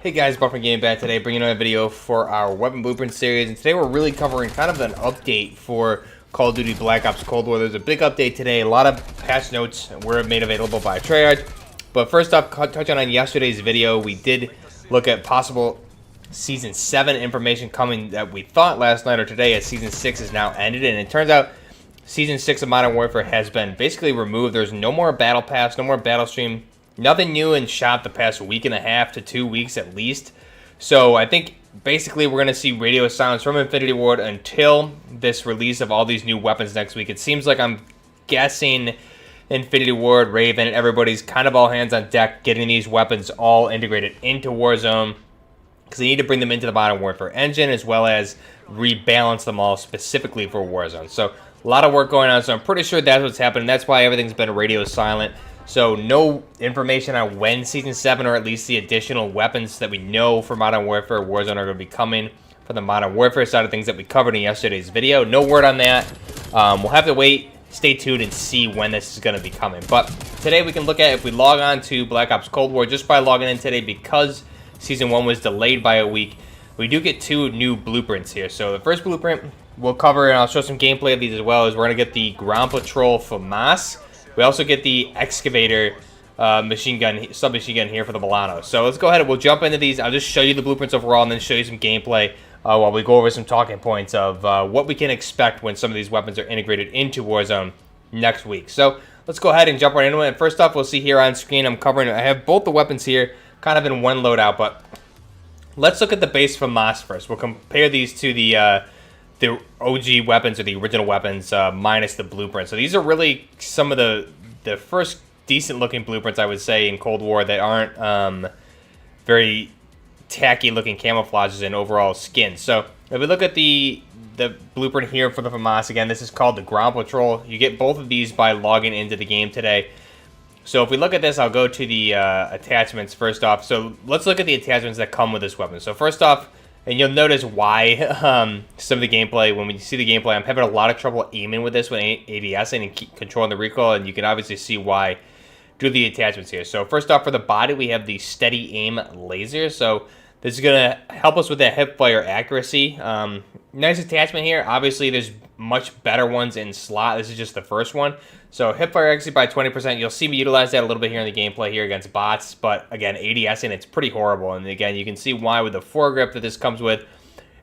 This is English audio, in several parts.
Hey guys, Buff Game back today, bringing another video for our Weapon Blueprint series, and today we're really covering kind of an update for Call of Duty Black Ops Cold War. There's a big update today, a lot of patch notes were made available by Treyarch, but first off, touching on yesterday's video, we did look at possible Season 7 information coming that we thought last night or today, as Season 6 is now ended, and it turns out Season 6 of Modern Warfare has been basically removed. There's no more Battle Pass, no more Battle Stream. Nothing new in shop the past week and a half to 2 weeks at least. So I think basically we're going to see radio silence from Infinity Ward until this release of all these new weapons next week. It seems like I'm guessing Infinity Ward, Raven, everybody's kind of all hands on deck getting these weapons all integrated into Warzone, because they need to bring them into the Modern Warfare engine as well as rebalance them all specifically for Warzone. So a lot of work going on, so I'm pretty sure that's what's happening. That's why everything's been radio silent. So no information on when Season 7 or at least the additional weapons that we know for Modern Warfare Warzone are going to be coming for the Modern Warfare side of things that we covered in yesterday's video. No word on that. We'll have to wait, stay tuned, and see when this is going to be coming. But today we can look at, if we log on to Black Ops Cold War, just by logging in today, because Season 1 was delayed by a week, we do get two new blueprints here. So the first blueprint we'll cover, and I'll show some gameplay of these as well, is we're going to get the Ground Patrol FAMAS. We also get the Excavator submachine gun here for the Milano. So let's go ahead and we'll jump into these. I'll just show you the blueprints overall and then show you some gameplay while we go over some talking points of what we can expect when some of these weapons are integrated into Warzone next week. So let's go ahead and jump right into it. And first off, we'll see here on screen, I have both the weapons here kind of in one loadout, but let's look at the base FAMAS first. We'll compare these to the OG weapons, or the original weapons, minus the blueprint. So these are really some of the first decent looking blueprints, I would say, in Cold War that aren't very tacky looking camouflages and overall skins. So if we look at the blueprint here for the FAMAS, again, this is called the Ground Patrol. You get both of these by logging into the game today. So if we look at this, I'll go to the attachments first off. So let's look at the attachments that come with this weapon. So first off, and you'll notice why some of the gameplay, when we see the gameplay, I'm having a lot of trouble aiming with this when ADS and keep controlling the recoil, and you can obviously see why through the attachments here. So first off, for the body, we have the steady aim laser. So this is going to help us with that hip fire accuracy. Nice attachment here. Obviously, there's much better ones in slot. This is just the first one. So hip fire accuracy by 20%. You'll see me utilize that a little bit here in the gameplay here against bots. But again, ADS, and it's pretty horrible. And again, you can see why with the foregrip that this comes with.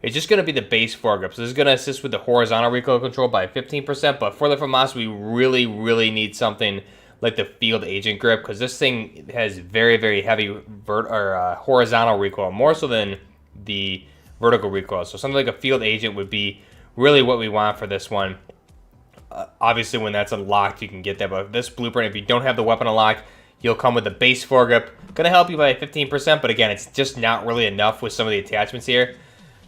It's just going to be the base foregrip. So this is going to assist with the horizontal recoil control by 15%. But for the FAMAS, we really, really need something like the field agent grip, because this thing has very, very heavy horizontal recoil, more so than the vertical recoil. So something like a field agent would be really what we want for this one. Obviously, when that's unlocked, you can get that. But this blueprint, if you don't have the weapon unlocked, you'll come with the base foregrip. Going to help you by 15%, but again, it's just not really enough with some of the attachments here.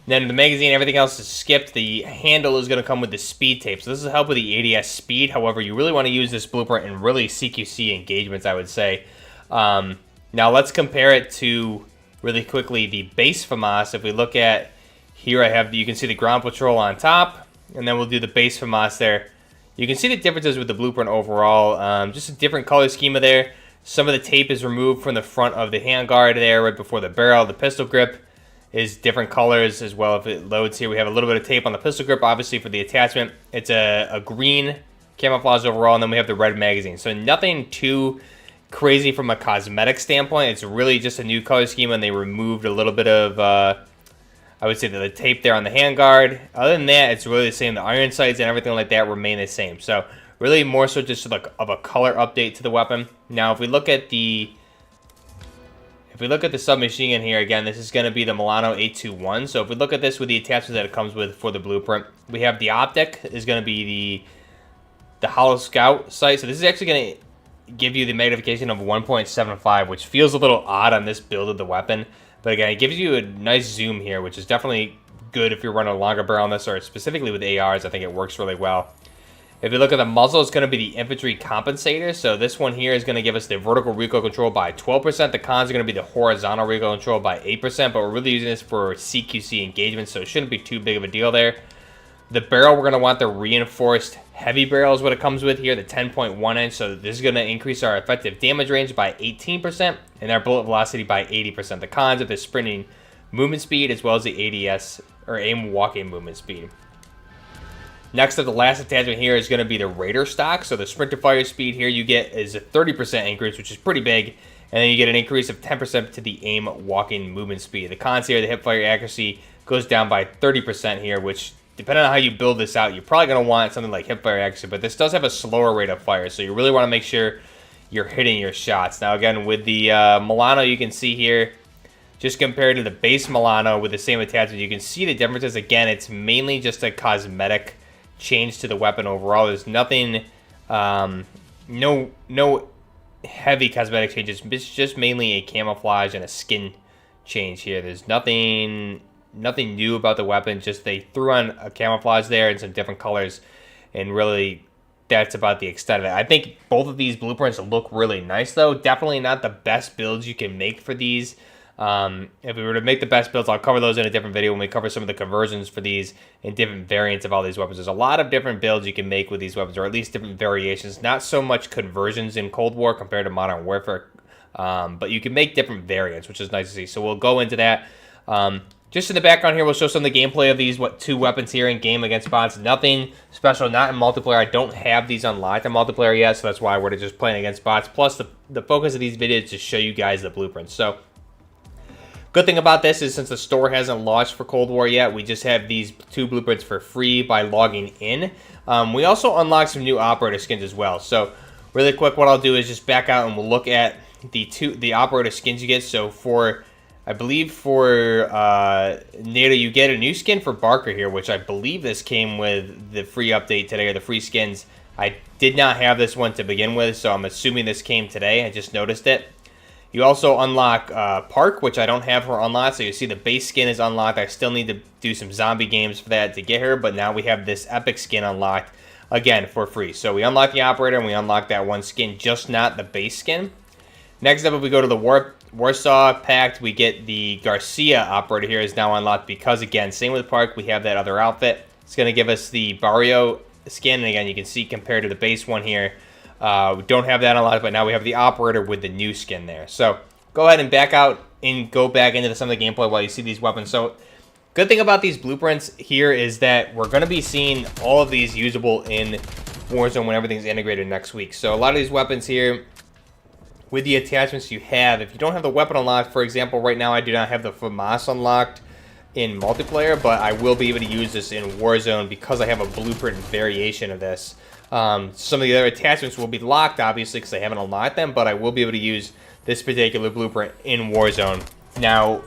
Then the magazine, everything else is skipped. The handle is going to come with the speed tape. So this will help with the ADS speed. However, you really want to use this blueprint in really CQC engagements, I would say. Now let's compare it to, really quickly, the base FAMAS. If we look at here, you can see the Ground Patrol on top, and then we'll do the base FAMAS there. You can see the differences with the blueprint overall. Just a different color schema there. Some of the tape is removed from the front of the handguard there, right before the barrel. The pistol grip is different colors as well. If it loads here, we have a little bit of tape on the pistol grip, obviously, for the attachment. It's a green camouflage overall, and then we have the red magazine. So nothing too crazy from a cosmetic standpoint. It's really just a new color schema, and they removed a little bit of, I would say, the tape there on the handguard. Other than that, it's really the same. The iron sights and everything like that remain the same. So really more so just like of a color update to the weapon. Now, if we look at the submachine gun here, again, this is going to be the Milano 821. So if we look at this with the attachments that it comes with for the blueprint, we have the optic is going to be the Hollow Scout sight. So this is actually going to give you the magnification of 1.75, which feels a little odd on this build of the weapon. But again, it gives you a nice zoom here, which is definitely good if you're running a longer barrel on this, or specifically with ARs. I think it works really well. If you look at the muzzle, it's going to be the infantry compensator. So this one here is going to give us the vertical recoil control by 12%. The cons are going to be the horizontal recoil control by 8%, but we're really using this for CQC engagement, so it shouldn't be too big of a deal there. The barrel, we're going to want the reinforced heavy barrel is what it comes with here, the 10.1 inch. So this is going to increase our effective damage range by 18% and our bullet velocity by 80%. The cons of the sprinting movement speed as well as the ADS or aim walking movement speed. Next up, the last attachment here is going to be the Raider stock. So the sprint to fire speed here you get is a 30% increase, which is pretty big. And then you get an increase of 10% to the aim walking movement speed. The cons here, the hip fire accuracy goes down by 30% here, which depending on how you build this out, you're probably going to want something like hip fire accuracy. But this does have a slower rate of fire, so you really want to make sure you're hitting your shots. Now again, with the Milano, you can see here, just compared to the base Milano with the same attachment, you can see the differences. Again, it's mainly just a cosmetic change to the weapon overall. There's nothing, no heavy cosmetic changes. It's just mainly a camouflage and a skin change here. There's nothing new about the weapon. Just they threw on a camouflage there and some different colors, and really that's about the extent of it. I think both of these blueprints look really nice, though. Definitely not the best builds you can make for these. If we were to make the best builds, I'll cover those in a different video when we cover some of the conversions for these and different variants of all these weapons. There's a lot of different builds you can make with these weapons, or at least different variations. Not so much conversions in Cold War compared to Modern Warfare, but you can make different variants, which is nice to see. So we'll go into that. Just in the background here, we'll show some of the gameplay of these two weapons here in game against bots. Nothing special, not in multiplayer. I don't have these unlocked in multiplayer yet, so that's why we're just playing against bots. Plus, the focus of these videos is to show you guys the blueprints. So, good thing about this is since the store hasn't launched for Cold War yet, we just have these two blueprints for free by logging in. We also unlocked some new operator skins as well. So, really quick, what I'll do is just back out and we'll look at the operator skins you get. So, I believe for NATO, you get a new skin for Barker here, which I believe this came with the free update today, or the free skins. I did not have this one to begin with, so I'm assuming this came today. I just noticed it. You also unlock Park, which I don't have her unlocked, so you see the base skin is unlocked. I still need to do some zombie games for that to get her, but now we have this epic skin unlocked, again, for free. So we unlock the operator, and we unlock that one skin, just not the base skin. Next up, if we go to the Warsaw Pact, we get the Garcia operator here is now unlocked because, again, same with Park, we have that other outfit. It's going to give us the Barrio skin, and again, you can see compared to the base one here, we don't have that unlocked, but now we have the operator with the new skin there. So go ahead and back out and go back into some of the gameplay while you see these weapons. So good thing about these blueprints here is that we're going to be seeing all of these usable in Warzone when everything's integrated next week. So a lot of these weapons here, with the attachments you have, if you don't have the weapon unlocked, for example, right now I do not have the FAMAS unlocked in multiplayer, but I will be able to use this in Warzone because I have a blueprint variation of this. Some of the other attachments will be locked, obviously, because I haven't unlocked them, but I will be able to use this particular blueprint in Warzone. Now,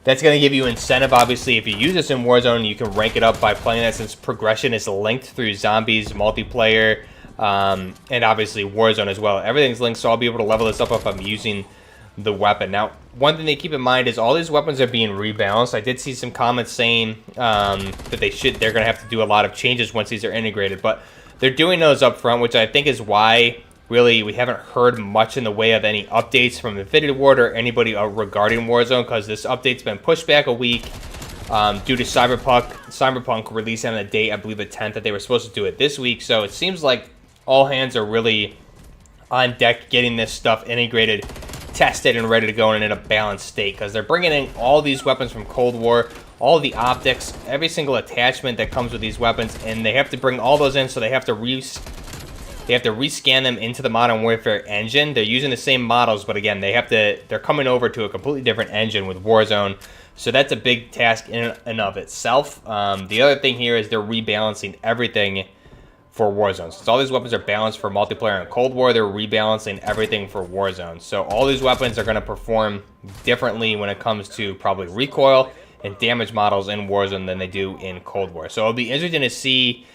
that's going to give you incentive, obviously, if you use this in Warzone, you can rank it up by playing that, since progression is linked through zombies, multiplayer, and obviously Warzone as well. Everything's linked, so I'll be able to level this up if I'm using the weapon. Now, one thing to keep in mind is all these weapons are being rebalanced. I did see some comments saying that they're going to have to do a lot of changes once these are integrated, but they're doing those up front, which I think is why really we haven't heard much in the way of any updates from Nvidia Ward or anybody regarding Warzone, because this update's been pushed back a week due to Cyberpunk releasing on the date, I believe the 10th, that they were supposed to do it this week. So it seems like all hands are really on deck getting this stuff integrated, tested, and ready to go in a balanced state, because they're bringing in all these weapons from Cold War, all the optics, every single attachment that comes with these weapons, and they have to bring all those in, so they have to rescan them into the Modern Warfare engine. They're using the same models, but again, they're coming over to a completely different engine with Warzone, so that's a big task in and of itself. The other thing here is they're rebalancing everything for Warzone. Since all these weapons are balanced for multiplayer and Cold War, they're rebalancing everything for Warzone. So all these weapons are going to perform differently when it comes to probably recoil and damage models in Warzone than they do in Cold War. So it'll be interesting to see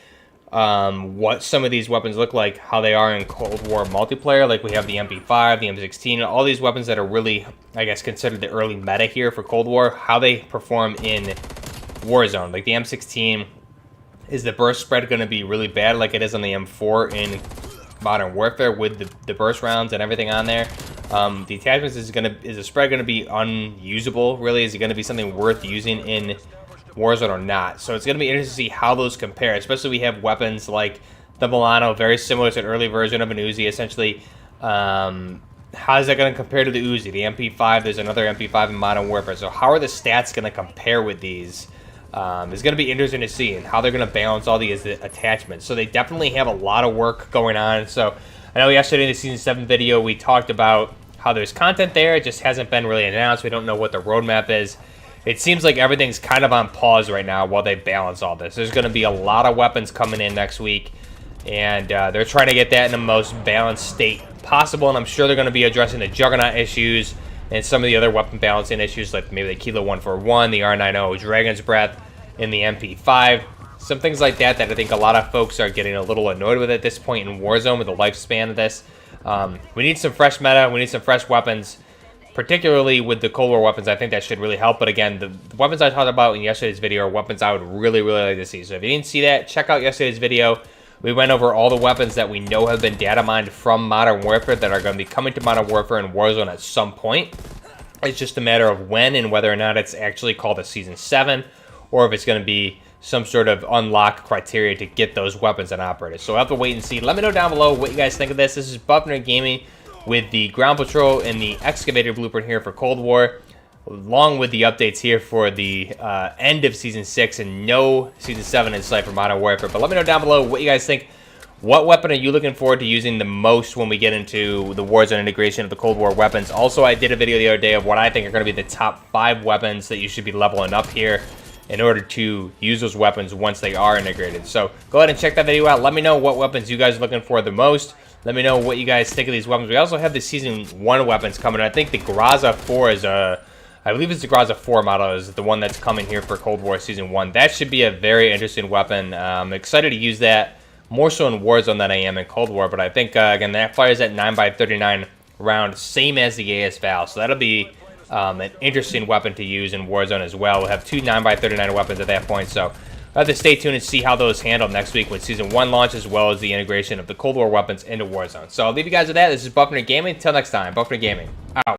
what some of these weapons look like, how they are in Cold War multiplayer. Like we have the MP5, the M16, all these weapons that are really, I guess, considered the early meta here for Cold War, how they perform in Warzone. Like the M16, is the burst spread going to be really bad like it is on the M4 in Modern Warfare with the burst rounds and everything on there? The attachments, is the spread going to be unusable, really? Is it going to be something worth using in Warzone or not. So it's going to be interesting to see how those compare, especially we have weapons like the Milano, very similar to an early version of an Uzi, essentially. How is that going to compare to the Uzi? The MP5, there's another MP5 in Modern Warfare. So how are the stats going to compare with these? It's going to be interesting to see, and how they're going to balance all these attachments. So they definitely have a lot of work going on. So I know yesterday in the Season 7 video, we talked about how there's content there. It just hasn't been really announced. We don't know what the roadmap is. It seems like everything's kind of on pause right now while they balance all this. There's going to be a lot of weapons coming in next week, and they're trying to get that in the most balanced state possible, and I'm sure they're going to be addressing the Juggernaut issues and some of the other weapon balancing issues, like maybe the Kilo 141, the R90 Dragon's Breath, and the MP5. Some things like that I think a lot of folks are getting a little annoyed with at this point in Warzone with the lifespan of this. We need some fresh meta. We need some fresh weapons, particularly with the Cold War weapons. I think that should really help. But again, the weapons I talked about in yesterday's video are weapons I would really, really like to see. So if you didn't see that, check out yesterday's video. We went over all the weapons that we know have been data mined from Modern Warfare that are going to be coming to Modern Warfare and Warzone at some point. It's just a matter of when and whether or not it's actually called a Season 7, or if it's going to be some sort of unlock criteria to get those weapons and operators. So we'll have to wait and see. Let me know down below what you guys think of this. This is Buffner Gaming with the Ground Patrol and the Excavator blueprint here for Cold War, along with the updates here for the end of Season 6 and no Season 7 in sight for Modern Warfare. But let me know down below what you guys think. What weapon are you looking forward to using the most when we get into the Warzone integration of the Cold War weapons? Also, I did a video the other day of what I think are going to be the top 5 weapons that you should be leveling up here in order to use those weapons once they are integrated. So go ahead and check that video out. Let me know what weapons you guys are looking for the most. Let me know what you guys think of these weapons. We also have the Season 1 weapons coming. I think the Graza 4 is I believe it's the Graza 4 model is the one that's coming here for Cold War Season 1. That should be a very interesting weapon. I'm excited to use that more so in Warzone than I am in Cold War. But I think, again, that fires at 9x39 round, same as the AS Val. So that'll be an interesting weapon to use in Warzone as well. We'll have 2 9x39 weapons at that point. So we'll have to stay tuned and see how those handle next week when Season 1 launches, as well as the integration of the Cold War weapons into Warzone. So I'll leave you guys with that. This is Buffner Gaming. Until next time, Buffner Gaming, out.